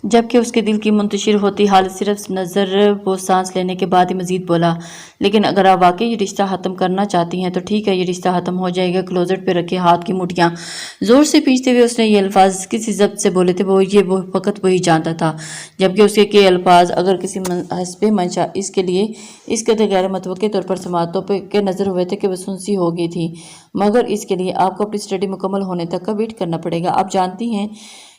جبکہ اس کے دل کی منتشر ہوتی حالت صرف نظر وہ سانس لینے کے بعد ہی مزید بولا، لیکن اگر آپ واقعی یہ رشتہ ختم کرنا چاہتی ہیں تو ٹھیک ہے، یہ رشتہ ختم ہو جائے گا۔ کلوزٹ پہ رکھے ہاتھ کی مٹھیاں زور سے پیچھتے ہوئے اس نے یہ الفاظ کسی ضبط سے بولے تھے، وہ فقط وہی جانتا تھا، جبکہ اس کے الفاظ اگر کسی حسب منشا اس کے لیے اس قدر غیر متوقع طور پر سماعتوں کے نظر ہوئے تھے کہ وہ سنسی ہو گئی تھی، مگر اس کے لیے آپ کو اپنی اسٹڈی مکمل ہونے تک کا ویٹ کرنا پڑے گا۔ آپ جانتی ہیں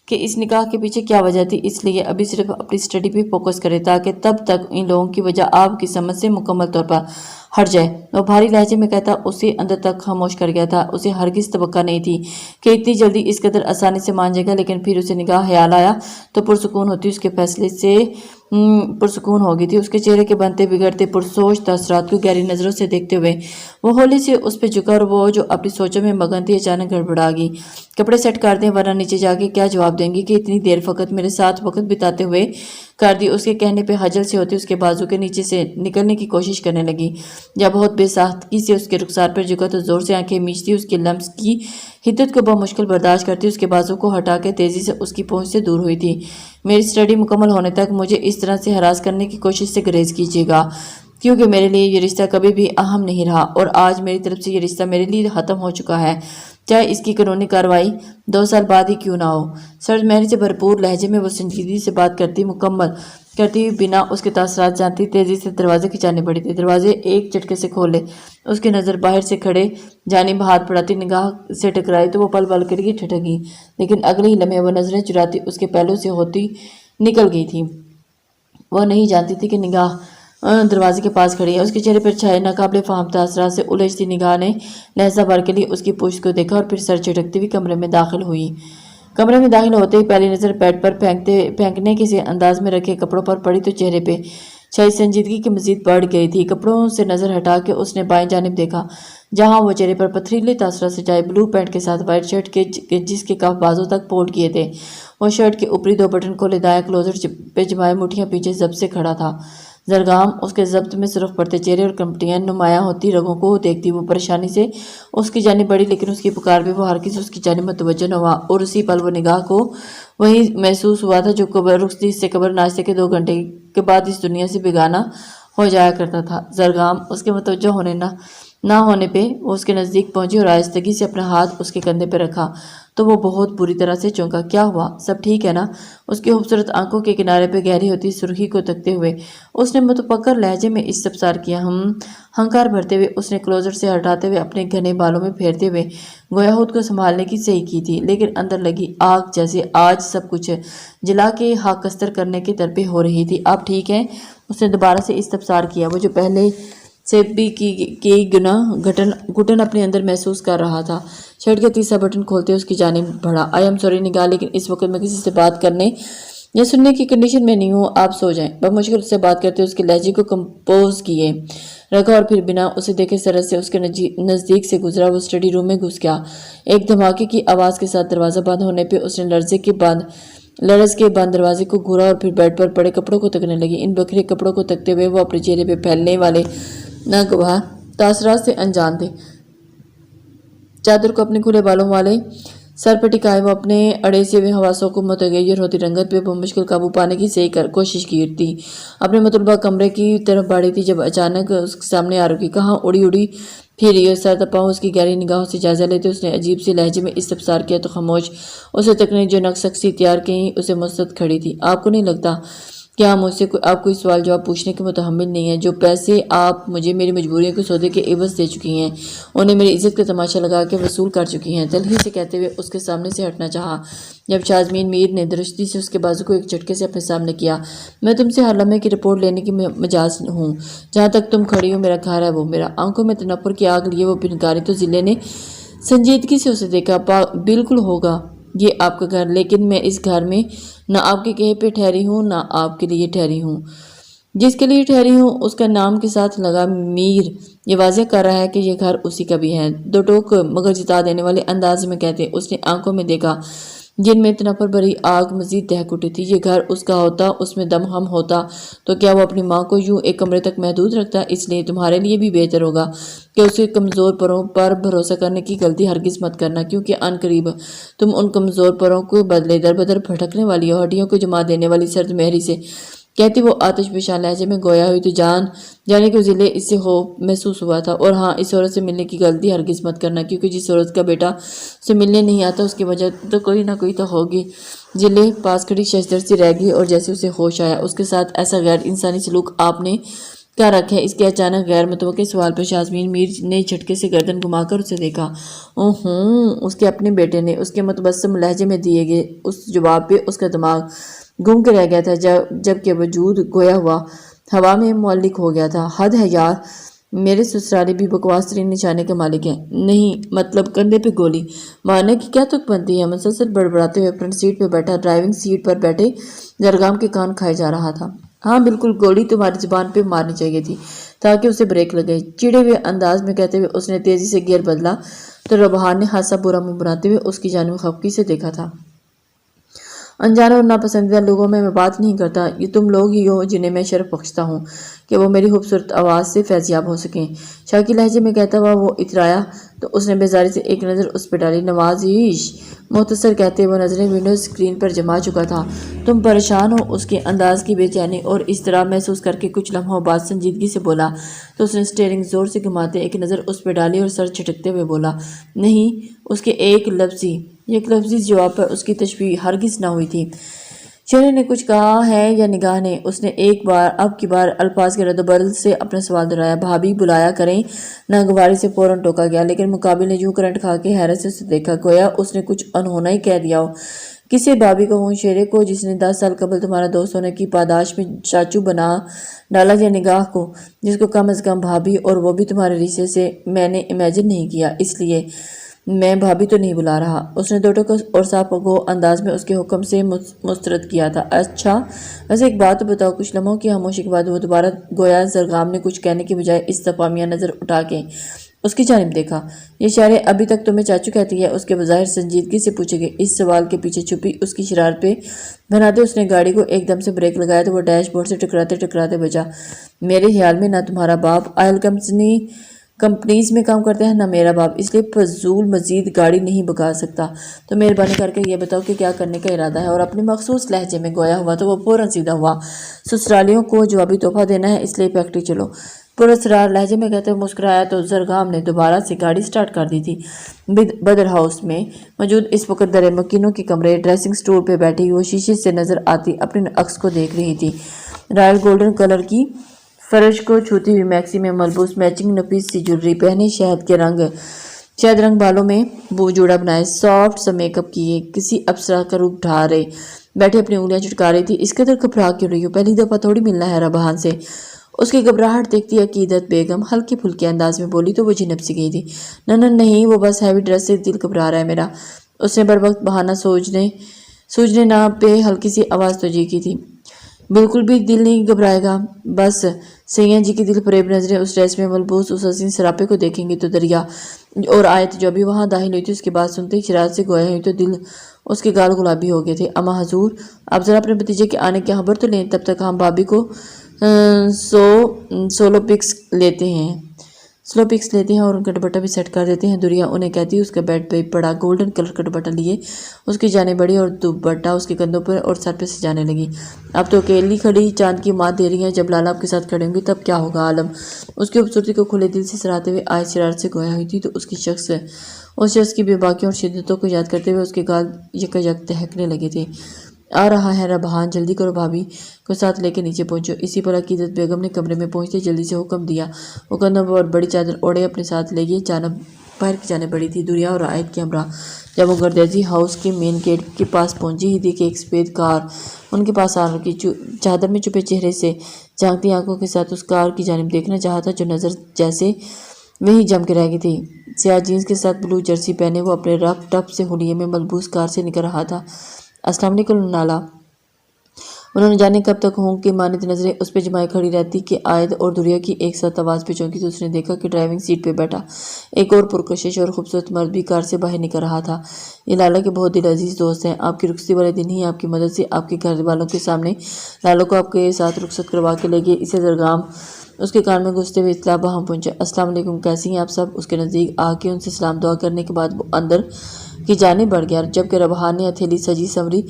کہ اس نکاح کے پیچھے کیا وجہ تھی، اس لیے ابھی صرف اپنی اسٹڈی پہ فوکس کرے تاکہ تب تک ان لوگوں کی وجہ آپ کی سمجھ سے مکمل طور پر ہٹ جائے۔ وہ بھاری لہجے میں کہتا اسے اندر تک خاموش کر گیا تھا۔ اسے ہرگز توقع نہیں تھی کہ اتنی جلدی اس قدر آسانی سے مان جائے گا، لیکن پھر اسے نگاہ خیال آیا تو پرسکون ہوتی اس کے فیصلے سے پرسکون ہو گئی تھی۔ اس کے چہرے کے بنتے بگڑتے پرسوچ تاثرات کو گہری نظروں سے دیکھتے ہوئے وہ ہولی سے اس پہ جھکا اور وہ جو اپنی سوچوں میں مگن تھی اچانک گڑبڑا گئی۔ کپڑے سیٹ کر دیں ورنہ نیچے جا کے کیا جواب دیں گی کہ اتنی دیر فقط میرے ساتھ وقت بتاتے ہوئے کر دی۔ اس کے کہنے پہ خجل سے ہوتی اس کے بازو کے نیچے سے نکلنے کی کوشش کرنے لگی۔ جب بہت بے ساختگی سے اس کے رخسار پر جھکا تو زور سے آنکھیں میچتی اس کے لمس کی حدت کو بمشکل برداشت کرتی اس کے بازو کو ہٹا کے تیزی سے اس کی پہنچ سے دور ہوئی تھی۔ میری اسٹڈی مکمل ہونے تک مجھے اس طرح سے ہراس کرنے کی کوشش سے گریز کیجیے گا، کیونکہ میرے لیے یہ رشتہ کبھی بھی اہم نہیں رہا اور آج میری طرف سے یہ رشتہ میرے لیے ختم ہو چکا ہے، چاہے اس کی قانونی کارروائی 2 سال بعد ہی کیوں نہ ہو۔ سرد مہری سے بھرپور لہجے میں وہ سنجیدگی سے بات مکمل کرتی ہوئی بنا اس کے تاثرات جانتی تیزی سے دروازے کھنچانے پڑی تھی۔ دروازے ایک جھٹکے سے کھولے، اس کی نظر باہر سے کھڑے جانب ہاتھ بڑھاتی نگاہ سے ٹکرائی تو وہ پل پل کے لیے ٹھٹک گئی، لیکن اگلے ہی لمحے وہ نظریں چراتی اس کے پہلو سے ہوتی نکل گئی تھی۔ وہ نہیں جانتی تھی کہ نگاہ دروازے کے پاس کھڑی ہے۔ اس کے چہرے پر چھائے ناقابل فہم تاثرات سے الجھتی نگاہ نے لہجہ بھر کے لیے اس کی پشت کو دیکھا اور پھر سر جھٹکتی ہوئی کمرے میں داخل ہوئی۔ کمرے میں داخل ہوتے ہی پہلی نظر بیڈ پر پھینکنے کسی انداز میں رکھے کپڑوں پر پڑی تو چہرے پہ چھائی سنجیدگی کی مزید بڑھ گئی تھی۔ کپڑوں سے نظر ہٹا کے اس نے بائیں جانب دیکھا، جہاں وہ چہرے پر پتھریلے تاثرات سے چھائے بلو پینٹ کے ساتھ وائٹ شرٹ کے جس کے کف بازو تک فولڈ کیے تھے۔ وہ شرٹ کے اوپری 2 بٹن کھولے دائیں کلوزٹ پہ جمائے مٹھیاں پیچھے ضبط سے کھڑا تھا۔ زرگام اس کے ضبط میں سرخ پڑتے چہرے اور کمپٹیاں نمایاں ہوتی رگوں کو دیکھتی وہ پریشانی سے اس کی جانب بڑھی، لیکن اس کی پکار پہ وہ ہرگز اس کی جانب متوجہ نہ ہوا اور اسی پل وہ نگاہ کو وہی محسوس ہوا تھا جو رخصتی سے قبل ناشتے کے 2 گھنٹے کے بعد اس دنیا سے بیگانہ ہو جایا کرتا تھا۔ زرگام اس کے متوجہ ہونے نہ ہونے پہ وہ اس کے نزدیک پہنچی اور آہستگی سے اپنا ہاتھ اس کے کندھے پہ رکھا تو وہ بہت بری طرح سے چونکا۔ کیا ہوا؟ سب ٹھیک ہے نا؟ اس کی خوبصورت آنکھوں کے کنارے پہ گہری ہوتی سرخی کو تکتے ہوئے اس نے متفکر لہجے میں استفسار کیا۔ ہنکار بھرتے ہوئے اس نے کلوزٹ سے ہٹاتے ہوئے اپنے گھنے بالوں میں پھیرتے ہوئے گویا خود کو سنبھالنے کی صحیح کی تھی، لیکن اندر لگی آگ جیسے آج سب کچھ جلا کے خاک کستر کرنے کے درپے ہو رہی تھی۔ آپ ٹھیک ہیں؟ اس نے دوبارہ سے استفسار کیا، وہ جو پہلے سے بھی کی گھٹن اپنے اندر محسوس کر رہا تھا۔ شرٹ کا تیسرا بٹن کھولتے اس کی جانب بڑھا۔ آئی ایم سوری نگاہ، لیکن اس وقت میں کسی سے بات کرنے یا سننے کی کنڈیشن میں نہیں ہوں، آپ سو جائیں۔ بمشکل اس سے بات کرتے اس کے لہجے کو کمپوز کیے رکھا اور پھر بنا اسے دیکھے سرد سے اس کے نزدیک سے گزرا۔ وہ اسٹڈی روم میں گھس گیا۔ ایک دھماکے کی آواز کے ساتھ دروازہ بند ہونے پہ اس نے لرز کے بند دروازے کو گھورا اور پھر بیڈ پر پڑے کپڑوں کو تکنے لگی۔ ان بکھرے کپڑوں کو تکتے ہوئے وہ اپنے چہرے پہ پھیلنے والے ناگوار تاثرات سے انجان تھے۔ چادر کو اپنے کھلے بالوں والے سر پر ٹکائے وہ اپنے اڑے سے حواسوں کو متغیر ہوتی رنگت پہ بمشکل قابو پانے کی صحیح کوشش کرتی اپنے مطلوبہ کمرے کی طرف بڑھی تھی جب اچانک اس کے سامنے آ رکی۔ کہاں اڑی پھری اور سر تپاؤں اس کی گہری نگاہوں سے جائزہ لیتے اس نے عجیب سے لہجے میں استفسار کیا تو خاموش اسے تکنے جو نقص شخصی تیار کہیں اسے مستد کھڑی تھی۔ آپ کو نہیں لگتا کہ آپ مجھ سے آپ کوئی سوال جواب پوچھنے کے متحمل نہیں ہیں؟ جو پیسے آپ مجھے میری مجبوریوں کے سودے کے عوض دے چکی ہیں انہیں میری عزت کا تماشا لگا کے وصول کر چکی ہیں۔ تلخی سے کہتے ہوئے اس کے سامنے سے ہٹنا چاہا جب شازمین میر نے درشتی سے اس کے بازو کو ایک جھٹکے سے اپنے سامنے کیا۔ میں تم سے ہر لمحے کی رپورٹ لینے کی مجاز ہوں، جہاں تک تم کھڑی ہو میرا گھر ہے وہ میرا۔ آنکھوں میں تنفر کی آگ لیے وہ بنکاری تو ضلع نے سنجیدگی سے اسے دیکھا۔ بالکل ہوگا یہ آپ کا گھر، لیکن میں اس گھر میں نہ آپ کے کہے پہ ٹھہری ہوں نہ آپ کے لیے ٹھہری ہوں۔ جس کے لیے ٹھہری ہوں اس کا نام کے ساتھ لگا میر یہ واضح کر رہا ہے کہ یہ گھر اسی کا بھی ہے۔ 2 ٹوک مگر جتا دینے والے انداز میں کہتے اس نے آنکھوں میں دیکھا جن میں اتنا پر بری آگ مزید دہک اٹھی تھی۔ یہ گھر اس کا ہوتا، اس میں دم ہم ہوتا تو کیا وہ اپنی ماں کو یوں ایک کمرے تک محدود رکھتا؟ اس لیے تمہارے لیے بھی بہتر ہوگا کہ اس کے کمزور پروں پر بھروسہ کرنے کی غلطی ہرگز مت کرنا، کیونکہ ان قریب تم ان کمزور پروں کو بدلے در بدر بھٹکنے والی اور ہڈیوں کو جما دینے والی سرد مہری سے کہتی وہ آتش فشاں لہجے میں گویا ہوئی تو جانے کے ضلع اس سے خوف محسوس ہوا تھا۔ اور ہاں، اس عورت سے ملنے کی غلطی ہرگز مت کرنا، کیونکہ جس عورت کا بیٹا سے ملنے نہیں آتا اس کی وجہ تو کوئی نہ کوئی تو ہوگی۔ ضلع پاس کھڑی ششدر سی رہ گئی اور جیسے اسے ہوش آیا اس کے ساتھ ایسا غیر انسانی سلوک آپ نے کیا رکھا ہے؟ اس کے اچانک غیر متوقع سوال پر شازمین میر نے جھٹکے سے گردن گھما کر اسے دیکھا۔ اس کے اپنے بیٹے نے اس کے متبسم لہجے میں دیے گئے اس جواب پہ اس کا دماغ گم کے رہ گیا تھا، جبکہ وجود گویا ہوا میں معلق ہو گیا تھا۔ حد ہے یار، میرے سسرالی بھی بکواس ترین نشانے کے مالک ہیں۔ نہیں مطلب کندھے پہ گولی مارنے کی کیا تک بنتی ہے؟ مسلسل بڑبڑاتے ہوئے فرنٹ سیٹ پہ بیٹھا ڈرائیونگ سیٹ پر بیٹھے زرگام کے کان کھائے جا رہا تھا۔ ہاں بالکل، گولی تمہاری زبان پہ مارنی چاہیے تھی تاکہ اسے بریک لگے، چڑے ہوئے انداز میں کہتے ہوئے اس نے تیزی سے گیئر بدلا تو ربحان نے حادثہ برا منہ بناتے ہوئے اس کی جانب خفگی سے دیکھا تھا۔ انجانوں اور ناپسندیدہ لوگوں میں بات نہیں کرتا، یہ تم لوگ ہی ہو جنہیں میں شرف بخشتا ہوں کہ وہ میری خوبصورت آواز سے فیضیاب ہو سکیں۔ شاکی لہجے میں کہتا ہوا وہ اترایا تو اس نے بیزاری سے ایک نظر اس پہ ڈالی۔ نوازش مختصر کہتے وہ نظریں ونڈو اسکرین پر جما چکا تھا۔ تم پریشان ہو؟ اس کے انداز کی بے چینی اور اضطراب محسوس کر کے کچھ لمحوں بعد سنجیدگی سے بولا تو اس نے اسٹیئرنگ زور سے گھماتے ایک نظر اس پہ ڈالی اور سر جھٹکتے ہوئے بولا، نہیں۔ اس کے ایک لفظی جواب پر اس کی تشبیہ ہرگز نہ ہوئی تھی۔ چہرے نے کچھ کہا ہے یا نگاہ نے؟ اس نے اب کی بار الفاظ کے رد و بدل سے اپنا سوال دہرایا۔ بھابی بلایا کریں۔ ناگواری سے فوراً ٹوکا گیا، لیکن مقابل نے یوں کرنٹ کھا کے حیرت سے اسے دیکھا گویا اس نے کچھ انہونا ہی کہہ دیا ہو۔ کسے بھابی کو؟ ہوں شیرے کو جس نے 10 سال قبل تمہارا دوست ہونے کی پاداش میں چاچو بنا ڈالا، یا نگاہ کو جس کو کم از کم بھابی اور وہ بھی تمہارے رشتے سے میں نے امیجن نہیں کیا؟ اس لیے میں بھابی تو نہیں بلا رہا۔ اس نے دو ٹوک اور صاف گو انداز میں اس کے حکم سے مسترد کیا تھا۔ اچھا ویسے ایک بات تو بتاؤ۔ کچھ لمحوں کی خاموشی کے بعد وہ دوبارہ گویا زرگام نے کچھ کہنے کی بجائے استفہامیہ نظر اٹھا کے اس کی جانب دیکھا۔ یہ شاعرے ابھی تک تمہیں چاچو کہتی ہے؟ اس کے بظاہر سنجیدگی سے پوچھے گئے اس سوال کے پیچھے چھپی اس کی شرارت پہ بناتے اس نے گاڑی کو ایک دم سے بریک لگایا تو وہ ڈیش بورڈ سے ٹکراتے بچا۔ میرے خیال میں نہ تمہارا باپ آئل کمپنیز میں کام کرتا ہے نہ میرا باپ، اس لیے فضول مزید گاڑی نہیں بگا سکتا۔ تو مہربانی کر کے یہ بتاؤ کہ کیا کرنے کا ارادہ ہے؟ اور اپنے مخصوص لہجے میں گویا ہوا تو وہ فوراً سیدھا ہوا۔ سسرالیوں کو جوابی تحفہ دینا ہے، اس لیے فیکٹری چلو۔ پراسرار لہجے میں کہتے ہوئے مسکرایا تو زرگام نے دوبارہ سے گاڑی سٹارٹ کر دی تھی۔ بدر ہاؤس میں موجود اس وقت در مکینوں کے کمرے ڈریسنگ سٹول پہ بیٹھی وہ شیشے سے نظر آتی اپنے عکس کو دیکھ رہی تھی۔ رائل گولڈن کلر کی فرش کو چھوتی ہوئی میکسی میں ملبوس میچنگ نفیس سی جویلری پہنے، شہد رنگ بالوں میں بو جوڑا بنائے، سافٹ سا میک اپ کیے، کسی اپسرا کا روپ ڈھارے بیٹھے اپنی انگلیاں چٹکا رہی تھی۔ اس قدر گھبرا کیوں رہی ہو؟ پہلی دفعہ تھوڑی ملنا ہے ربحان سے۔ اس کی گھبراہٹ دیکھتی عقیدت بیگم ہلکے پھلکے انداز میں بولی تو وہ جھنپ سی گئی تھی۔ نہیں، وہ بس ہیوی ڈریس سے دل گھبرا رہا ہے میرا۔ اس نے بروقت بہانہ سوجنے نہ پہ ہلکی سی آواز توجہ کی تھی۔ بالکل بھی دل نہیں گھبرائے گا، بس سیاں جی کی دل فریب نظریں اس ڈریس میں ملبوس اس حسین سراپے کو دیکھیں گی تو دریا اور آیت جو بھی وہاں داخل ہوئی تھی اس کی بات سنتے ہی شرارت سے گویا ہوئی تو دل اس کے گال گلابی ہو گئے تھے۔ اما حضور آپ ذرا اپنے بھتیجے کے آنے کی خبر تو لیں، تب تک ہم بھابی کو سلو پکس لیتے ہیں اور ان کا دوپٹہ بھی سیٹ کر دیتے ہیں۔ دریا انہیں کہتی اس کا بیڈ پہ پڑا گولڈن کلر کا دوپٹہ لیے اس کی جانب بڑھی اور دوپٹہ اس کے کندھوں پر اور سر پہ سجانے لگی۔ اب تو اکیلی کھڑی چاند کی مات دے رہی ہیں، جب لالا آپ کے ساتھ کھڑے ہوں گے تب کیا ہوگا عالم؟ اس کی خوبصورتی کو کھلے دل سے سراہتے ہوئے آیت شرارت سے گویا ہوئی تھی تو اس شخص کی بے باکیوں اور شدتوں کو یاد کرتے ہوئے اس کے گال یکایک دہکنے لگے تھے۔ آ رہا ہے ربحان، جلدی کرو، بھابی کو ساتھ لے کے نیچے پہنچو۔ اسی پر عقیدت بیگم نے کمرے میں پہنچتے جلدی سے حکم دیا۔ وہ کندھوں پر بڑی چادر اوڑھے اپنے ساتھ لے گئی، باہر کی جانب بڑھی تھی۔ دریا اور آیت کے ہمراہ جب وہ گردیزی ہاؤس کے مین گیٹ کے پاس پہنچی ہی تھی کہ ایک سفید کار ان کے پاس آ رکی، چادر میں چھپے چہرے سے جھانکتی آنکھوں کے ساتھ اس کار کی جانب دیکھنا چاہا تھا جو نظر جیسے وہیں جم کے رہ گئی تھی۔ سیاہ جینس کے ساتھ بلو جرسی پہنے وہ اپنے رف ٹپ سے ہولیے میں ملبوس کار سے نکل رہا تھا۔ السلام علیکم لالا۔ انہوں نے جانے کب تک ہوں کہ مانند نظریں اس پہ جمائے کھڑی رہتی کہ عائد اور دوریا کی ایک ساتھ آواز پہ چونکی تو اس نے دیکھا کہ ڈرائیونگ سیٹ پہ بیٹھا ایک اور پرکشش اور خوبصورت مرد بھی کار سے باہر نکل رہا تھا۔ یہ لالا کے بہت دل عزیز دوست ہیں۔ آپ کی رخصتی والے دن ہی آپ کی مدد سے آپ کے گھر والوں کے سامنے لالا کو آپ کے ساتھ رخصت کروا کے لے گئے۔ اسے زرگام اس کے کان میں گھستے ہوئے اطلاع وہاں پہنچا۔ السلام علیکم، کیسی ہیں آپ سب؟ اس کے نزدیک آ کے ان سے سلام دعا کرنے کے بعد وہ اندر کی جانب بڑھ گیا، جبکہ ربحان نے ہتھیلی سجی سنوری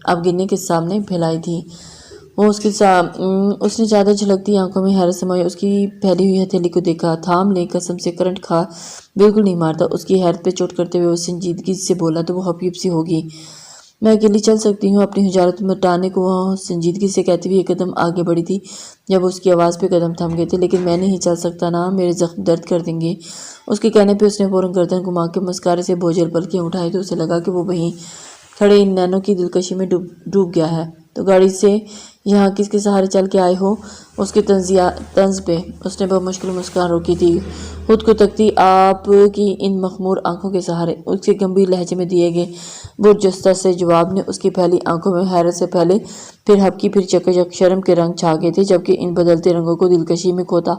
اب گننے کے سامنے پھیلائی تھی۔ وہ اس نے چادر جھلکتی آنکھوں میں حیرت سمائی اس کی پھیلی ہوئی ہتھیلی کو دیکھا۔ تھام لے، قسم سے کرنٹ کھا بالکل نہیں مارتا۔ اس کی حیرت پہ چوٹ کرتے ہوئے وہ سنجیدگی سے بولا تو وہ حبیب سی ہوگی۔ میں اکیلی چل سکتی ہوں، اپنی حجارت مٹانے کو وہ سنجیدگی سے کہتی ہوئی ایک قدم آگے بڑھی تھی جب اس کی آواز پہ قدم تھم گئے تھے۔ لیکن میں نہیں چل سکتا نا، میرے زخم درد کر دیں گے۔ اس کے کہنے پہ اس نے فوراً گردن گھما کے مسکارے سے بوجھل پلکیں اٹھائی تو اسے لگا کہ وہ وہیں کھڑے ان نینوں کی دلکشی میں ڈوب گیا ہے۔ تو گاڑی سے یہاں کس کے سہارے چل کے آئے ہو؟ اس کے طنز پہ اس نے بہت مشکل مسکان روکی تھی، خود کو تکتی آپ کی ان مخمور آنکھوں کے سہارے۔ اس کے گمبھیر لہجے میں دیے گئے برجستہ سے جواب نے اس کی پھیلی آنکھوں میں حیرت سے پہلے پھر ہبکی پھر چکچک شرم کے رنگ چھا گئے تھے، جبکہ ان بدلتے رنگوں کو دلکشی میں کھوتا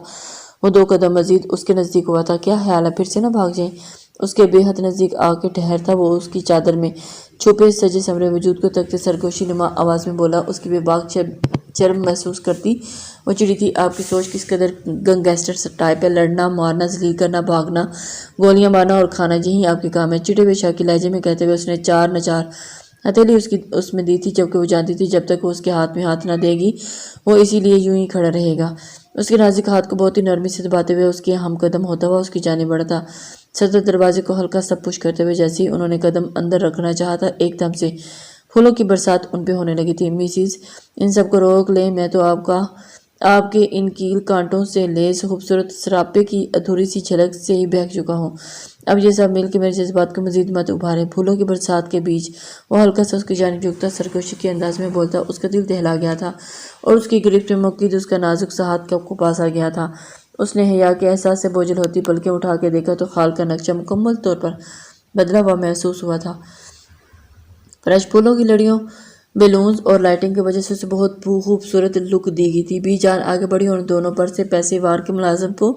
وہ 2 قدم مزید اس کے نزدیک ہوا تھا۔ کیا خیال ہے پھر سے نہ بھاگ جائیں؟ اس کے بے حد نزدیک آ کے ٹھہرتا وہ اس کی چادر میں چھپے سجے سنورے وجود کو تکتے سرگوشی نما آواز میں بولا۔ اس کی بے باک چرم محسوس کرتی وہ چڑی تھی۔ آپ کی سوچ کس قدر گینگسٹر ٹائپ ہے، لڑنا، مارنا، ذلیل کرنا، بھاگنا، گولیاں مارنا اور کھانا، یہی آپ کے کام ہے۔ چڑے ہوئے شاکی لہجے میں کہتے ہوئے اس نے 4 نہ 4 ہتھیلی اس میں دی تھی، جبکہ وہ جانتی تھی جب تک وہ اس کے ہاتھ میں ہاتھ نہ دے گی وہ اسی لیے یوں ہی کھڑا رہے گا۔ اس کے نازک ہاتھ کو بہت ہی نرمی سے دباتے ہوئے اس کے ہم قدم ہوتا ہوا اس کی جانب بڑھتا، صدر دروازے کو ہلکا سا پش کرتے ہوئے۔ جیسے ہی انہوں نے قدم اندر رکھنا چاہا تھا، ایک دم سے پھولوں کی برسات ان پہ ہونے لگی تھی۔ مسز، ان سب کو روک لیں، میں تو آپ کے ان کیل کانٹوں سے لیس خوبصورت سراپے کی ادھوری سی جھلک سے ہی بہک چکا ہوں۔ اب یہ سب مل کے میرے جذبات کو مزید مت ابھاریں۔ پھولوں کی برسات کے بیچ وہ ہلکا سا اس کی جانب جھکتا، سرکشی کے انداز میں بولتا۔ اس کا دل دہلا گیا تھا اور اس کی گرفت میں مقید اس کا نازک سا ہاتھ کو پاس آ گیا تھا۔ اس نے حیا کے احساس سے بوجھل ہوتی پلکیں اٹھا کے دیکھا تو خال کا نقشہ مکمل طور پر بدلا ہوا محسوس ہوا تھا۔ فرش پھولوں کی لڑیوں، بیلونز اور لائٹنگ کی وجہ سے اسے بہت خوبصورت لک دی گئی تھی۔ بی جان آگے بڑھی اور دونوں پر سے پیسے وار کے ملازم کو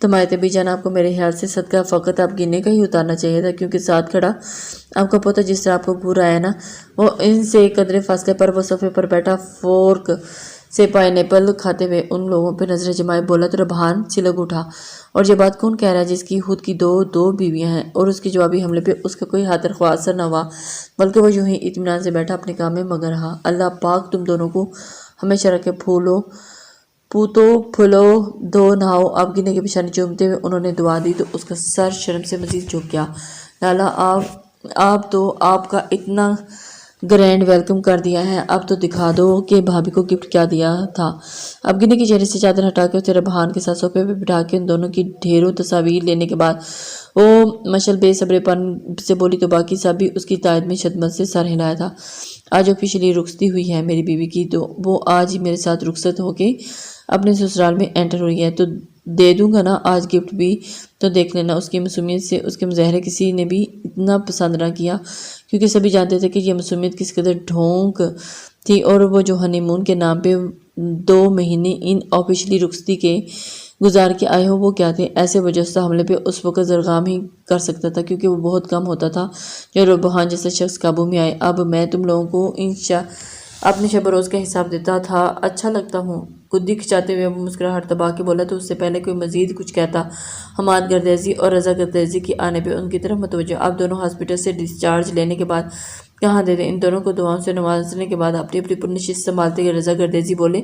تھمائے تھے۔ بی جان، آپ کو میرے خیال سے صدقہ فقط آپ گننے کا ہی اتارنا چاہیے تھا، کیونکہ ساتھ کھڑا آپ کا پوتا جس طرح آپ کو گھور رہا ہے نا، وہ ان سے قدرے فاصلے پر وہ صفحے پر بیٹھا فورک سے پائن ایپل کھاتے ہوئے ان لوگوں پہ نظریں جمائے بولا تو ربحان سلگ اٹھا۔ اور یہ بات کون کہہ رہا ہے جس کی خود کی دو بیویاں ہیں؟ اور اس کے جوابی حملے پہ اس کا کوئی خاطر خواہ اثر نہ ہوا، بلکہ وہ یوں ہی اطمینان سے بیٹھا اپنے کام میں مگن رہا۔ اللہ پاک تم دونوں کو ہمیشہ رکھے۔ پوتو پھولو دھو نہاؤ۔ آپ گنے کے پیشانی چومتے ہوئے انہوں نے دعا دی تو اس کا سر شرم سے مزید جھک گیا۔ لالا، آپ تو آپ کا اتنا گرینڈ ویلکم کر دیا ہے، اب تو دکھا دو کہ بھابھی کو گفٹ کیا دیا تھا۔ اب گنے کے چہرے سے چادر ہٹا کے اسے ربحان کے ساتھ صوفے پہ بٹھا کے ان دونوں کی ڈھیروں تصاویر لینے کے بعد وہ مشل بے صبرے پن سے بولی تو باقی سب بھی اس کی تائید میں شدمت سے سر ہلایا تھا۔ آج آفیشلی رخصتی ہوئی ہے میری بیوی کی، تو وہ آج ہی میرے ساتھ رخصت ہو کے اپنے سسرال میں انٹر ہوئی ہے، تو دے دوں گا نا آج گفٹ بھی، تو دیکھ لینا۔ اس کی معصومیت سے اس کے مظاہرے کسی نے بھی اتنا پسند نہ کیا، کیونکہ سبھی جانتے تھے کہ یہ معصومیت کس قدر ڈھونک تھی، اور وہ جو ہنی مون کے نام پہ 2 مہینے ان آفیشلی رخصتی کے گزار کے آئے ہو وہ کیا تھے؟ ایسے وجستہ حملے پہ اس وقت زرگام ہی کر سکتا تھا، کیونکہ وہ بہت کم ہوتا تھا جو ربحان جیسا شخص قابو میں آئے۔ اب میں تم لوگوں کو اپنے شب و روز کا حساب دیتا تھا، اچھا لگتا ہوں؟ گدی کھچاتے ہوئے وہ مسکراہٹ دبا کے بولا تو اس سے پہلے کوئی مزید کچھ کہتا حماد گردیزی اور رضا گردیزی کے آنے پہ ان کی طرف متوجہ۔ آپ دونوں ہاسپٹل سے ڈسچارج لینے کے بعد کہاں دے دیں؟ ان دونوں کو دعاؤں سے نوازنے کے بعد اپنی اپنی پرنشست سنبھالتے ہوئے رضا گردیزی بولے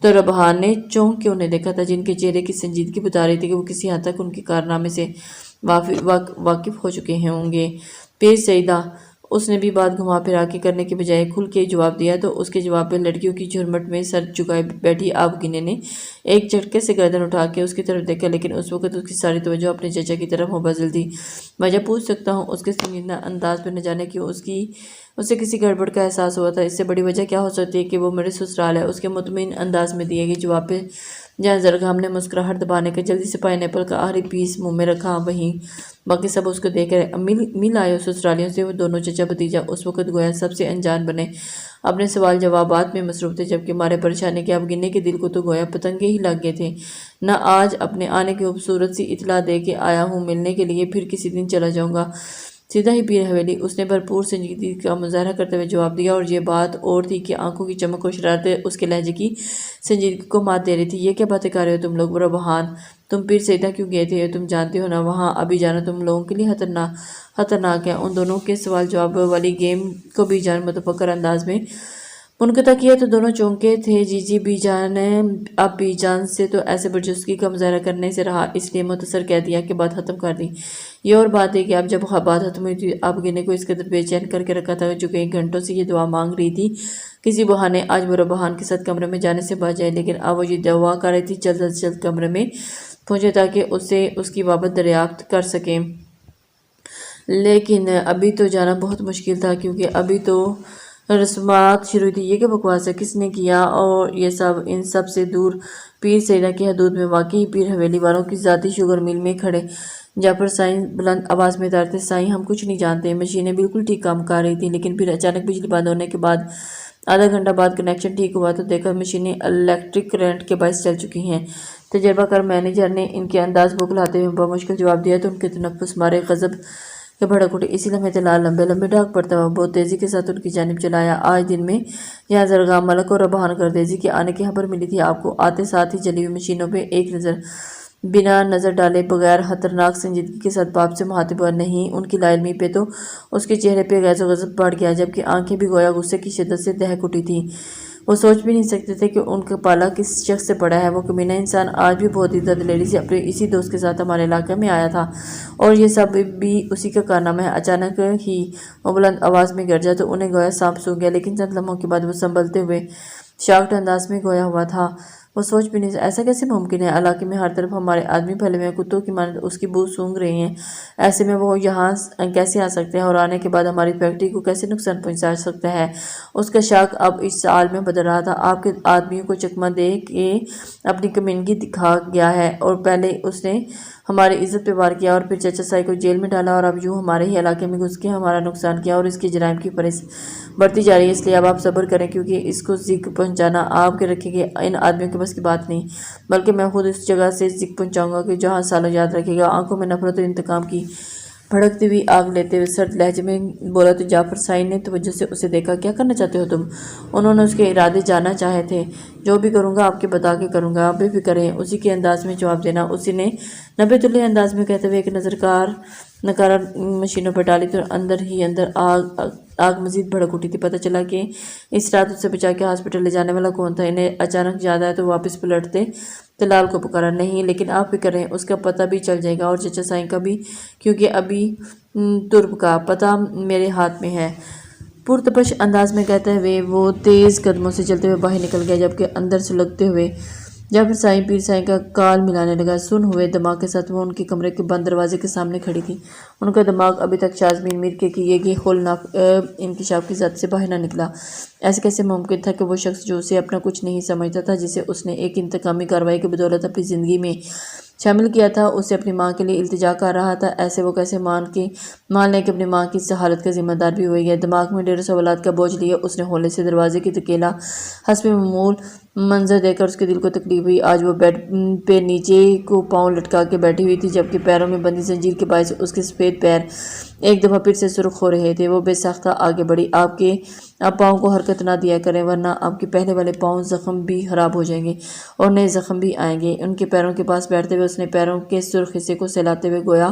تو ربحان نے چونک کے انہیں دیکھا تھا، جن کے چہرے کی سنجیدگی بتا رہی تھی کہ وہ کسی حد تک ان کے کارنامے سے واقف ہو چکے ہوں گے۔ پلیز سعیدہ، اس نے بھی بات گھما پھرا کے کرنے کے بجائے کھل کے جواب دیا تو اس کے جواب پہ لڑکیوں کی جھرمٹ میں سر جھکائے بیٹھی آپ گنے نے ایک جھٹکے سے گردن اٹھا کے اس کی طرف دیکھا، لیکن اس وقت اس کی ساری توجہ اپنے چچا کی طرف مبذول تھی۔ وجہ پوچھ سکتا ہوں؟ اس کے سنجیدہ انداز پہ نہ جانے کیوں اسے کسی گڑبڑ کا احساس ہوا تھا۔ اس سے بڑی وجہ کیا ہو سکتی ہے کہ وہ میرے سسرال ہے؟ اس کے مطمئن انداز میں دیے گئے جواب پہ جہاں زرگام نے مسکراہٹ دبانے کا جلدی سے پائن ایپل کا آخری پیس منہ میں رکھا، وہیں باقی سب اس کو دیکھ رہے۔ مل آئے سسرالیوں سے وہ دونوں چچا بھتیجا اس وقت گویا سب سے انجان بنے اپنے سوال جوابات میں مصروف تھے، جبکہ مارے پریشانی کے اب گنے کے دل کو تو گویا پتنگے ہی لگ گئے تھے۔ نہ آج اپنے آنے کی خوبصورت سی اطلاع دے کے آیا ہوں ملنے کے لیے، پھر کسی دن چلا جاؤں گا، سیدھا ہی پیر حویلی، اس نے بھرپور سنجیدگی کا مظاہرہ کرتے ہوئے جواب دیا، اور یہ بات اور تھی کہ آنکھوں کی چمک و شرارتیں اس کے لہجے کی سنجیدگی کو مات دے رہی تھی۔ یہ کیا باتیں کر رہے ہو تم لوگ برا بہان؟ تم پیر سیدھا کیوں گئے تھے؟ تم جانتے ہو نا وہاں ابھی جانا تم لوگوں کے لیے خطرناک ہے۔ ان دونوں کے سوال جواب والی گیم کو بی جان متفکر انداز میں منقطع کیا تو دونوں چونکے تھے۔ جی بی جان نے اب بی جان سے تو ایسے برجستگی کا مظاہرہ کرنے سے رہا، اس لیے مختصر کہہ دیا کہ بات ختم کر دی۔ یہ اور بات ہے کہ اب جب بات ختم ہوئی تھی، اب گنے کو اس قدر بے چین کر کے رکھا تھا جو کئی گھنٹوں سے یہ دعا مانگ رہی تھی کسی بہانے آج برا بہان کے ساتھ کمرے میں جانے سے بچ جائے، لیکن اب وہ یہ دعا کر رہی تھی جلد از جلد کمرے میں پہنچے تاکہ اسے اس کی بابت دریافت کر سکیں۔ لیکن ابھی تو جانا بہت مشکل تھا، کیونکہ ابھی تو رسومات شروع تھی۔ یہ کیا بکواس ہے؟ کس نے کیا؟ اور یہ سب ان سب سے دور پیر سیدھا کی حدود میں واقعی پیر حویلی والوں کی ذاتی شوگر مل میں کھڑے جعفر سائیں بلند آواز میں ڈرتے، سائیں ہم کچھ نہیں جانتے۔ مشینیں بالکل ٹھیک کام کر رہی تھیں، لیکن پھر اچانک بجلی بند ہونے کے بعد آدھا گھنٹہ بعد کنیکشن ٹھیک ہوا تو دیکھا مشینیں الیکٹرک کرنٹ کے باعث چل چکی ہیں۔ تجربہ کار مینیجر نے ان کے انداز بوکھلاتے ہوئے بمشکل جواب دیا تو ان کے تنفس مارے غضب کے بھڑک اٹھے۔ اسی لمحے تلال لمبے لمبے ڈاک پڑتا ہوا بہت تیزی کے ساتھ ان کی جانب چلایا۔ آج دن میں یہاں زرگام ملک اور ربحان گردیزی کے آنے کی خبر ملی تھی۔ آپ کو آتے ساتھ ہی جلی ہوئی مشینوں پہ ایک نظر بنا نظر ڈالے بغیر خطرناک سنجیدگی کے ساتھ باپ سے مخاطب ہوا۔ نہیں، ان کی لا علمی پہ تو اس کے چہرے پہ غیظ و غضب بڑھ گیا، جبکہ آنکھیں بھی گویا غصے کی شدت سے دہک اٹھی تھیں۔ وہ سوچ بھی نہیں سکتے تھے کہ ان کا پالا کس شخص سے پڑا ہے۔ وہ کمینہ انسان آج بھی بہت ہی دلیری سے اپنے اسی دوست کے ساتھ ہمارے علاقے میں آیا تھا، اور یہ سب بھی اسی کا کارنامہ ہے۔ اچانک ہی وہ بلند آواز میں گرجا تو انہیں گویا سانپ سونگھ گیا، لیکن چند لمحوں کے بعد وہ سنبھلتے ہوئے شاکڈ انداز میں گویا ہوا تھا۔ وہ سوچ بھی نہیں، ایسا کیسے ممکن ہے؟ علاقے میں ہر طرف ہمارے آدمی پھیلے ہوئے ہیں، کتوں کی مانند اس کی بو سونگھ رہے ہیں، ایسے میں وہ یہاں کیسے آ سکتے ہیں اور آنے کے بعد ہماری فیکٹری کو کیسے نقصان پہنچا سکتا ہے؟ اس کا شک اب اس سال میں بدل رہا تھا۔ آپ کے آدمیوں کو چکمہ دے کے اپنی کمینگی دکھا گیا ہے، اور پہلے اس نے ہماری عزت پہ وار کیا اور پھر چچا سائی کو جیل میں ڈالا، اور اب یوں ہمارے ہی علاقے میں گھس کے ہمارا نقصان کیا، اور اس کے جرائم کی فہرست بڑھتی جا رہی ہے۔ اس لیے اب آپ صبر کریں، کیونکہ اس کو زگ پہنچانا آپ کے رکھے گئے ان آدمیوں کے بس کی بات نہیں، بلکہ میں خود اس جگہ سے زگ پہنچاؤں گا کہ جہاں سالوں یاد رکھے گا۔ آنکھوں میں نفرت اور انتقام کی بھڑکتی ہوئی آگ لیتے ہوئے سرد لہجے میں بولا تو جعفر سائی نے توجہ سے اسے دیکھا۔ کیا کرنا چاہتے ہو تم؟ انہوں نے اس کے ارادے جاننا چاہے تھے۔ جو بھی کروں گا آپ کے بتا کے کروں گا، آپ بے فکر رہیں، اسی کے انداز میں جواب دینا۔ اسی نے نبے تلے انداز میں کہتے ہوئے ایک نکارہ مشینوں پر ڈالی تو اندر ہی اندر آگ مزید بھڑک اٹھی تھی۔ پتہ چلا کہ اس رات اسے بچا کے ہاسپٹل لے جانے والا کون تھا۔ انہیں اچانک یاد آیا تو واپس پلٹتے تلال کو پکارا۔ نہیں، لیکن آپ فکر رہیں، اس کا پتہ بھی چل جائے گا، اور چچا سائی کا بھی، کیونکہ ابھی ترب کا پتہ میرے ہاتھ میں ہے۔ پرتپش انداز میں کہتے ہوئے وہ تیز قدموں سے چلتے ہوئے باہر نکل گیا، جبکہ اندر سلگتے ہوئے جعفر سائی پیر سائی کا کال ملانے لگا۔ سن ہوئے دماغ کے ساتھ وہ ان کے کمرے کے بند دروازے کے سامنے کھڑی تھی۔ ان کا دماغ ابھی تک شازمین میر کے کیے گئے ہولناک انکشاف کی ذات سے باہر نہ نکلا۔ ایسے کیسے ممکن تھا کہ وہ شخص جو اسے اپنا کچھ نہیں سمجھتا تھا، جسے اس نے ایک انتقامی کارروائی کی بدولت اپنی زندگی میں شامل کیا تھا، اسے اپنی ماں کے لیے التجا کر رہا تھا، ایسے وہ کیسے مان لیں کہ اپنی ماں کی اس حالت کا ذمہ دار بھی ہوئی ہے؟ دماغ میں 150 سوالات کا بوجھ لیے اس نے ہولے سے دروازے کی تکیلا حسب معمول منظر دیکھ کر اس کے دل کو تکلیف ہوئی۔ آج وہ بیڈ پہ نیچے کو پاؤں لٹکا کے بیٹھی ہوئی تھی، جبکہ پیروں میں بندھی زنجیر کے باعث اس کے سفید پیر ایک دفعہ پھر سے سرخ ہو رہے تھے۔ وہ بے ساختہ آگے بڑھی۔ آپ پاؤں کو حرکت نہ دیا کریں، ورنہ آپ کے پہلے والے پاؤں زخم بھی خراب ہو جائیں گے اور نئے زخم بھی آئیں گے۔ ان کے پیروں کے پاس بیٹھتے ہوئے اس نے پیروں کے سرخ حصے کو سہلاتے ہوئے گویا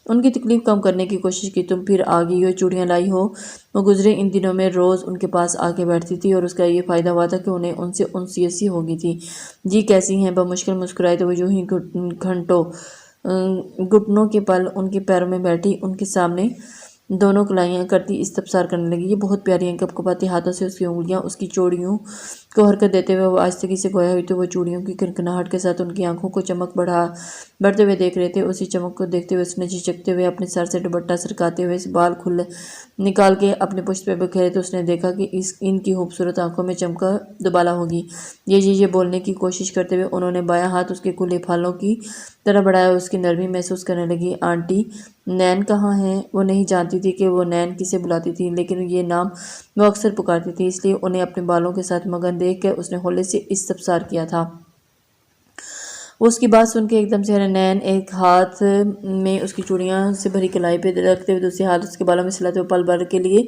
ان کی تکلیف کم کرنے کی کوشش کی۔ تم پھر آ گئی ہو، چوڑیاں لائی ہو؟ وہ گزرے ان دنوں میں روز ان کے پاس آ کے بیٹھتی تھی، اور اس کا یہ فائدہ ہوا تھا کہ انہیں ان سے انسیت سی ہو گئی تھی۔ جی کیسی ہیں؟ بمشکل مسکرائے تو وہ یوں ہی گھٹنوں کے پل ان کے پیروں میں بیٹھی ان کے سامنے دونوں کلائیاں کرتی استفسار کرنے لگی۔ یہ بہت پیاری ہیں، کپکپاتی ہاتھوں سے اس کی انگلیاں اس کی چوڑیوں کو حرکت دیتے ہوئے وہ آہستگی سے گویا ہوئی تو وہ چوڑیوں کی کنکناہٹ کے ساتھ ان کی آنکھوں کو چمک بڑھتے ہوئے دیکھ رہے تھے۔ اسی چمک کو دیکھتے ہوئے اس نے جھجکتے ہوئے اپنے سر سے دوپٹہ سرکاتے ہوئے بال نکال کے اپنے پشت پہ بکھیرے تو اس نے دیکھا کہ ان کی خوبصورت آنکھوں میں چمکا دوبالا ہوگی۔ یہ بولنے کی کوشش کرتے ہوئے انہوں نے بایاں ہاتھ اس کے کھلے پھالوں کی طرح بڑھایا اور اس کی نرمی محسوس کرنے لگی۔ آنٹی نین کہاں ہیں؟ وہ نہیں جانتی تھی کہ وہ نین کسے بلاتی تھی، لیکن یہ نام وہ اکثر پکارتی تھی، اس لیے انہیں اپنے بالوں کے ساتھ مگن دیکھ کر اس نے ہولے سے استفسار کیا تھا۔ وہ اس کی بات سن کے ایک دم سے نین ایک ہاتھ میں اس کی چوڑیاں سے بھری کلائی پہ رکھتے ہوئے دوسرے ہاتھ اس کے بالوں میں سلاتے ہوئے پل بھر کے لیے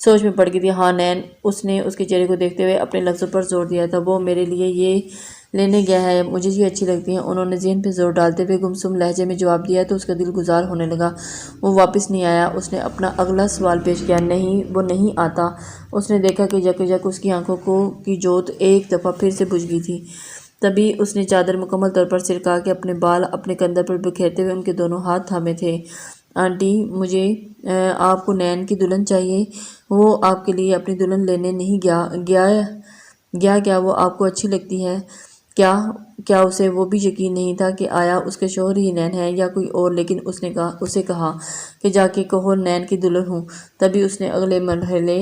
سوچ میں پڑ گئی تھی۔ ہاں نین، اس نے اس کے چہرے کو دیکھتے ہوئے اپنے لفظوں پر زور دیا تھا۔ وہ میرے لیے یہ لینے گیا ہے، مجھے یہ اچھی لگتی ہیں۔ انہوں نے ذہن پہ زور ڈالتے ہوئے گمسم لہجے میں جواب دیا تو اس کا دل گزار ہونے لگا۔ وہ واپس نہیں آیا۔ اس نے اپنا اگلا سوال پیش کیا۔ نہیں، وہ نہیں آتا۔ اس نے دیکھا کہ یک اس کی آنکھوں کی جوت ایک دفعہ پھر سے بجھ گئی تھی۔ تبھی اس نے چادر مکمل طور پر سرکا کے اپنے بال اپنے کندھے پر بکھیرتے ہوئے ان کے دونوں ہاتھ تھامے تھے۔ آنٹی، مجھے آپ کو نین کی دلہن چاہیے۔ وہ آپ کے لیے اپنی دلہن لینے نہیں گیا کیا وہ آپ کو اچھی لگتی ہے؟ کیا اسے وہ بھی یقین نہیں تھا کہ آیا اس کے شوہر ہی نین ہے یا کوئی اور، لیکن اسے کہا کہ جا کے کہو نین کی دلہن ہوں۔ تبھی اس نے اگلے مرحلے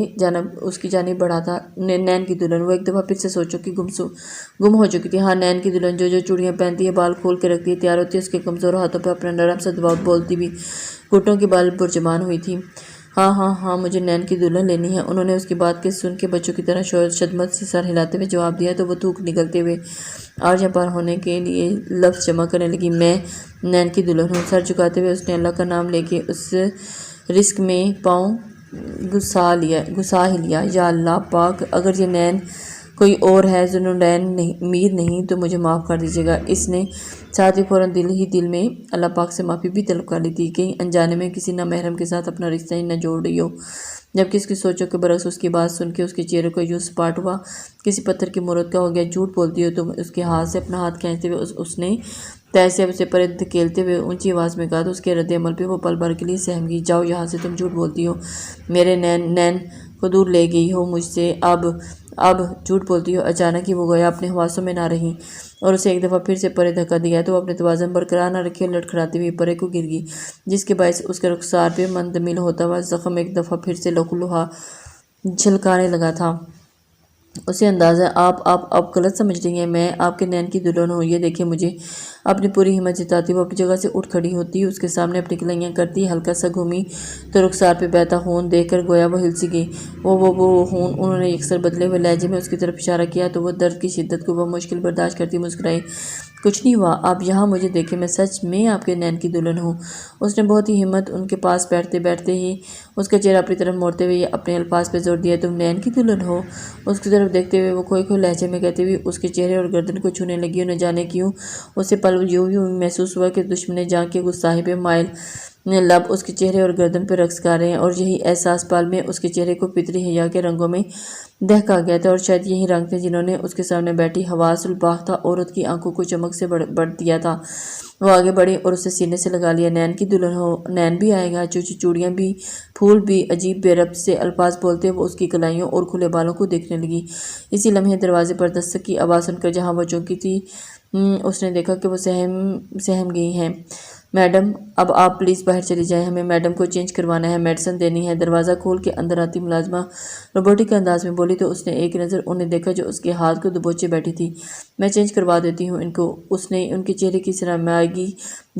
اس کی جانب بڑھا تھا۔ نین کی دلہن، وہ ایک دفعہ پھر سے سوچو کہ گم ہو چکی تھی۔ ہاں، نین کی دلہن جو چوڑیاں پہنتی ہے، بال کھول کے رکھتی ہے، تیار ہوتی ہے، اس کے کمزور ہاتھوں پہ اپنا نرم سا دباؤ بولتی بھی، گھٹنوں کے بال برجمان ہوئی تھی۔ ہاں، مجھے نین کی دلہن لینی ہے۔ انہوں نے اس کی بات کے سن کے بچوں کی طرح شدت سے سر ہلاتے ہوئے جواب دیا تو وہ تھوک نکلتے ہوئے آرجاں پار ہونے کے لیے لفظ جمع کرنے لگی۔ میں نین کی دلہن ہوں۔ سر جھکاتے ہوئے اس نے اللہ کا نام لے کے اس رزق میں پاؤں گھسا ہی لیا۔ یا اللہ پاک، اگر یہ نین کوئی اور ہے، ذوالنورین میر نہیں، تو مجھے معاف کر دیجیے گا۔ اس نے ساتھ ہی فوراً دل میں اللہ پاک سے معافی بھی طلب کر لی تھی، کہیں انجانے میں کسی نامحرم کے ساتھ اپنا رشتہ ہی نہ جوڑ رہی ہو۔ جبکہ اس کی سوچوں کے برعکس اس کی بات سن کے اس کے چہرے کو یوں سپاٹ ہوا کسی پتھر کی مورت کا ہو گیا۔ جھوٹ بولتی ہو تم، اس کے ہاتھ سے اپنا ہاتھ کھینچتے ہوئے اس نے تہہ سے اسے پرے دھکیلتے ہوئے اونچی آواز میں کہا تو اس کے رد عمل پہ وہ پل بھر کے لیے سہم گئی۔ جاؤ یہاں سے، تم جھوٹ بولتی ہو، میرے نین کو دور لے گئی ہو مجھ سے، اب جھوٹ بولتی ہو۔ اچانک ہی وہ گویا اپنے حواسوں میں نہ رہی اور اسے ایک دفعہ پھر سے پرے دھکا دیا تو وہ اپنے توازن برقرار نہ رکھے لڑکھڑاتی ہوئی پرے کو گر گئی، جس کے باعث اس کے رخسار پہ منتمل ہوتا ہوا زخم ایک دفعہ پھر سے لہو جھلکانے لگا تھا۔ اسے اندازہ آپ غلط سمجھ رہی ہیں، میں آپ کے نین کی دلہن ہوں۔ یہ دیکھیں مجھے۔ اپنی پوری ہمت جتاتی وہ اپنی جگہ سے اٹھ کھڑی ہوتی، اس کے سامنے اپنی کلائیاں کرتی ہلکا سا گھومی تو رخسار پہ بہتا خون دیکھ کر گویا وہ ہل سی گئی۔ وہ خون، انہوں نے یکسر بدلے ہوئے لہجے میں اس کی طرف اشارہ کیا تو وہ درد کی شدت کو بمشکل برداشت کرتی مسکرائی۔ کچھ نہیں ہوا، آپ یہاں مجھے دیکھیں، میں سچ میں آپ کے نین کی دلہن ہوں۔ اس نے بہت ہی ہمت ان کے پاس بیٹھتے ہی اس کا چہرہ اپنی طرف موڑتے ہوئے اپنے الفاظ پہ زور دیا۔ تم نین کی دلہن ہو؟ اس کی طرف دیکھتے ہوئے وہ کھوئے لہجے میں کہتے ہوئے اس کے چہرے اور گردن کو چھونے لگی اور نہ جانے کیوں اسے پل یوں محسوس ہوا کہ دشمن جاں کے غصاہے پہ مائل لب اس کے چہرے اور گردن پہ رقص کر رہے ہیں، اور یہی احساس پل میں اس کے چہرے کو فطری حیا کے رنگوں میں دہکا گیا تھا، اور شاید یہی رنگ تھے جنہوں نے اس کے سامنے بیٹھی حواس الباختہ عورت کی آنکھوں کو چمک سے بڑھ دیا تھا۔ وہ آگے بڑھی اور اسے سینے سے لگا لیا۔ نین کی دلہن ہو؟ نین بھی آئے گا؟ چوڑیاں بھی، پھول بھی، عجیب بے ربط سے الفاظ بولتے وہ اس کی کلائیوں اور کھلے بالوں کو دیکھنے لگی۔ اسی لمحے دروازے پر دستک کی آواز سن کر جہاں وہ چونکی تھی اس نے دیکھا کہ وہ سہم گئی ہیں۔ میڈم، اب آپ پلیز باہر چلی جائیں، ہمیں میڈم کو چینج کروانا ہے، میڈیسن دینی ہے۔ دروازہ کھول کے اندر آتی ملازمہ روبوٹک انداز میں بولی تو اس نے ایک نظر انہیں دیکھا جو اس کے ہاتھ کو دبوچے بیٹھی تھی۔ میں چینج کروا دیتی ہوں ان کو، اس نے ان کے چہرے کی سرمایگی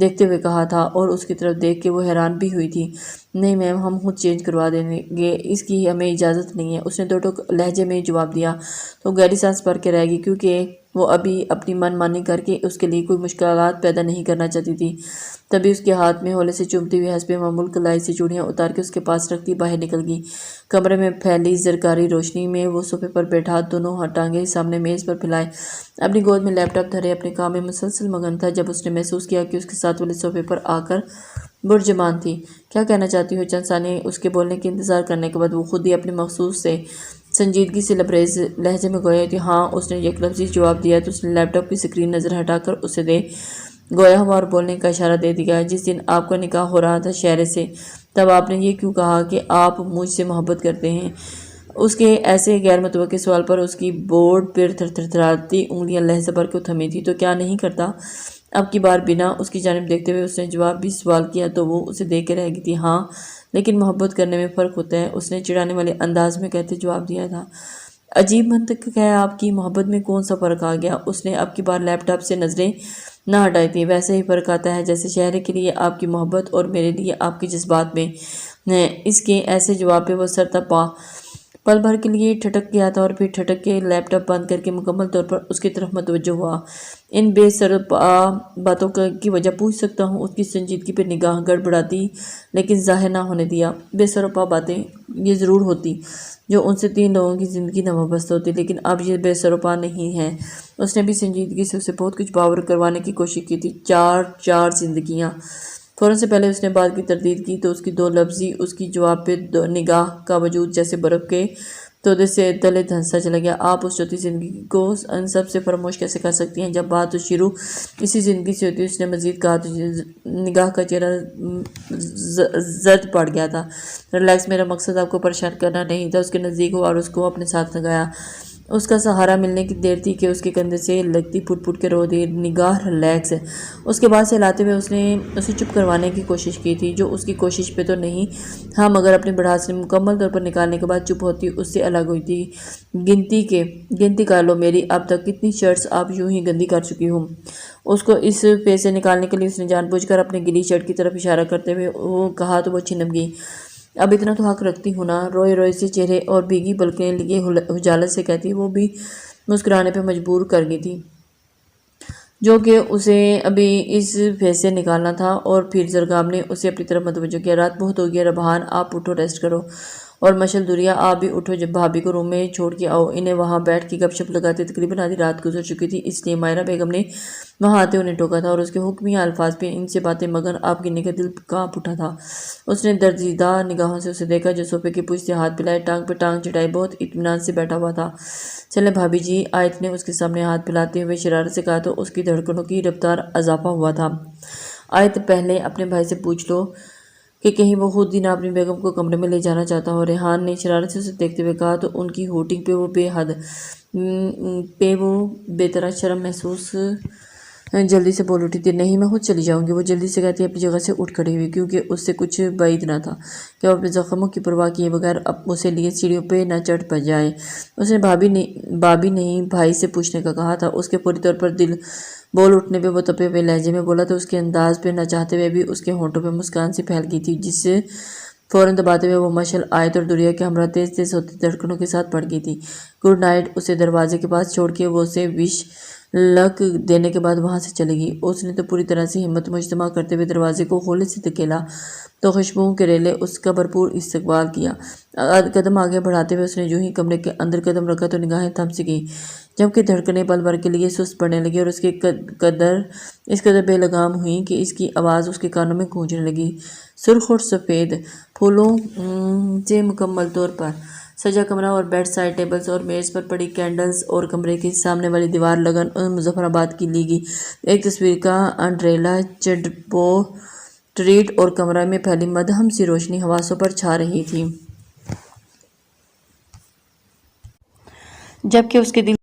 دیکھتے ہوئے کہا تھا، اور اس کی طرف دیکھ کے وہ حیران بھی ہوئی تھی۔ نہیں میم، ہم خود چینج کروا دیں گے، اس کی ہمیں اجازت نہیں ہے، اس نے دو ٹوک لہجے میں جواب دیا تو گہری سانس بھر کے رہ گئی، کیونکہ وہ ابھی اپنی من مانی کر کے اس کے لیے کوئی مشکلات پیدا نہیں کرنا چاہتی تھی۔ تبھی اس کے ہاتھ میں ہولے سے چومتی ہوئی حسب معمول کلائی سے چوڑیاں اتار کے اس کے پاس رکھتی باہر نکل گئی۔ کمرے میں پھیلی زرکاری روشنی میں وہ صوفے پر بیٹھا، دونوں ٹانگیں سامنے میز پر پھیلائے اپنی گود میں لیپ ٹاپ دھرے اپنے کام میں مسلسل مگن تھا، جب اس نے محسوس کیا کہ اس کے ساتھ والے صوفے پر آ کر برجمان تھی۔ کیا کہنا چاہتی ہو؟ چند ثانیے اس کے بولنے کے انتظار کرنے کے بعد وہ خود ہی اپنے مخصوص سے سنجیدگی سے لبریز لہجے میں گویا تھی۔ ہاں، اس نے یک لفظی جواب دیا تو اس نے لیپ ٹاپ کی سکرین نظر ہٹا کر اسے دے گویا ہوا اور بولنے کا اشارہ دے دیا۔ جس دن آپ کا نکاح ہو رہا تھا شہرے سے، تب آپ نے یہ کیوں کہا کہ آپ مجھ سے محبت کرتے ہیں؟ اس کے ایسے غیر متوقع سوال پر اس کی بورڈ پر تھرتھراتی انگلیاں لہجہ بھر کو تھمی تھی۔ تو کیا نہیں کرتا؟ اب کی بار بنا اس کی جانب دیکھتے ہوئے اس نے جواب بھی سوال کیا تو وہ اسے دیکھ کے رہ گئی تھی۔ ہاں، لیکن محبت کرنے میں فرق ہوتا ہے، اس نے چڑھانے والے انداز میں کہتے جواب دیا تھا۔ عجیب منطق ہے آپ کی، محبت میں کون سا فرق آ گیا؟ اس نے اب کی بار لیپ ٹاپ سے نظریں نہ ہٹائی تھی۔ ویسے ہی فرق آتا ہے جیسے شہرے کے لیے آپ کی محبت اور میرے لیے آپ کے جذبات میں۔ اس کے ایسے جواب پہ وہ سر تپا پل بھر کے لیے ٹھٹک گیا تھا اور پھر ٹھٹک کے لیپ ٹاپ بند کر کے مکمل طور پر اس کی طرف متوجہ ہوا۔ ان بے سرپا باتوں کی وجہ پوچھ سکتا ہوں؟ اس کی سنجیدگی پہ نگاہ گڑبڑاتی لیکن ظاہر نہ ہونے دیا۔ بے سرپا باتیں یہ ضرور ہوتی جو ان سے 3 لوگوں کی زندگی نہ وابستہ ہوتی، لیکن اب یہ بے سرپا نہیں ہے۔ اس نے بھی سنجیدگی سے اسے بہت کچھ باور کروانے کی کوشش کی تھی۔ چار زندگیاں۔ فوراً سے پہلے اس نے بات کی تردید کی تو اس کی 2 لفظی اس کی جواب پہ نگاہ کا وجود جیسے برف کے تودے سے تلے دھنسا چلا گیا۔ آپ اس چوتھی زندگی کو ان سب سے فراموش کیسے کر سکتی ہیں؟ جب بات تو شروع اسی زندگی سے ہوتی، اس نے مزید کہا تو نگاہ کا چہرہ زرد پڑ گیا تھا۔ ریلیکس، میرا مقصد آپ کو پریشان کرنا نہیں تھا۔ اس کے نزدیک ہوا اور اس کو اپنے ساتھ لگایا۔ اس کا سہارا ملنے کی دیر تھی کہ اس کے کندھے سے لگتی پھٹ پھٹ کے رو دی۔ نگاہ ریلیکس۔ اس کے بعد سے لاتے ہوئے اس نے اسے چپ کروانے کی کوشش کی تھی، جو اس کی کوشش پہ تو نہیں، ہاں مگر اپنی بڑھاس مکمل طور پر نکالنے کے بعد چپ ہوتی اس سے الگ ہوئی تھی۔ گنتی کر لو میری، اب تک کتنی شرٹس آپ یوں ہی گندی کر چکی ہوں۔ اس کو اس پے سے نکالنے کے لیے اس نے جان بوجھ کر اپنے گیلی شرٹ کی طرف اشارہ کرتے ہوئے وہ کہا تو وہ چھنم گئی۔ اب اتنا تو حق رکھتی ہوں نا، روئے روئے سے چہرے اور بھیگی پلکیں لیے حجالت سے کہتی، وہ بھی مسکرانے پہ مجبور کر گئی تھی، جو کہ اسے ابھی اس فیس سے نکالنا تھا۔ اور پھر زرگاب نے اسے اپنی طرف متوجہ کیا۔ رات بہت ہو گئی، ربحان آپ اٹھو، ریسٹ کرو، اور مشل دوریا آپ بھی اٹھو، جب بھابھی کو روم میں چھوڑ کے آؤ۔ انہیں وہاں بیٹھ کے گپ شپ لگاتے تقریباً آدھی رات گزر چکی تھی، اس لیے مائرہ بیگم نے وہاں آتے انہیں ٹوکا تھا اور اس کے حکمیہ الفاظ پہ ان سے باتیں مگر آپ گننے کا دل کانپ اٹھا تھا۔ اس نے درزیدہ نگاہوں سے اسے دیکھا جو صوفے کی پشت سے ہاتھ پھیلائے ٹانگ پہ ٹانگ چٹائے بہت اطمینان سے بیٹھا ہوا تھا۔ چلیں بھابھی جی، آیت نے اس کے سامنے ہاتھ پھیلاتے ہوئے شرارت سے کہا تو اس کی دھڑکنوں کی رفتار اضافہ ہوا تھا۔ آیت پہلے اپنے بھائی سے پوچھ لو کہ کہیں وہ خود ہی نہ اپنی بیگم کو کمرے میں لے جانا چاہتا ہو۔ ریحان نے شرارت سے اسے دیکھتے ہوئے کہا تو ان کی ہوٹنگ پہ وہ بے طرح شرم محسوس جلدی سے بول اٹھی تھی۔ نہیں، میں خود چلی جاؤں گی، وہ جلدی سے کہتی اپنی جگہ سے اٹھ کھڑی ہوئی، کیونکہ اس سے کچھ بعید نہ تھا کہ وہ اپنے زخموں کی پرواہ کیے بغیر اسے لیے سیڑھیوں پہ نہ چڑھ جائے۔ اس نے بھابھی نہیں بھائی سے پوچھنے کا کہا تھا۔ اس کے پوری طور پر دل بول اٹھنے پہ وہ تپے ہوئے لہجے میں بولا تو اس کے انداز پہ نہ چاہتے ہوئے بھی اس کے ہونٹوں پہ مسکان سی پھیل گئی تھی، جس سے فوراً دباتے ہوئے وہ مشل آیت اور دوریا کے ہمراہ تیز تیز ہوتی دھڑکنوں کے ساتھ پڑ گئی تھی۔ گڈ نائٹ اسے دروازے کے پاس چھوڑ کے وہ اسے وش لک دینے کے بعد وہاں سے چلے گی۔ اس نے تو پوری طرح سے ہمت مجتمع کرتے ہوئے دروازے کو کھولنے سے دھکیلا تو خوشبوؤں کے ریلے اس کا بھرپور استقبال کیا۔ قدم آگے بڑھاتے ہوئے اس نے جو ہی کمرے کے اندر قدم رکھا تو نگاہیں تھم سی گئیں، جبکہ دھڑکنیں پل بھر کے لیے سست پڑنے لگی اور اس قدر بے لگام ہوئیں کہ اس کی آواز اس کے کانوں میں گونجنے لگی۔ سرخ اور سفید پھولوں سے مکمل طور پر سجا کمرہ اور بیڈ سائڈ ٹیبلز اور میز پر پڑی کینڈلز اور کمرے کے سامنے والی دیوار لگن مظفر آباد کی لی گئی ایک تصویر کا انڈریلا چڈپورٹریٹ، اور کمرہ میں پھیلی مدھم سی روشنی حواسوں پر چھا رہی تھی، جبکہ اس کے دل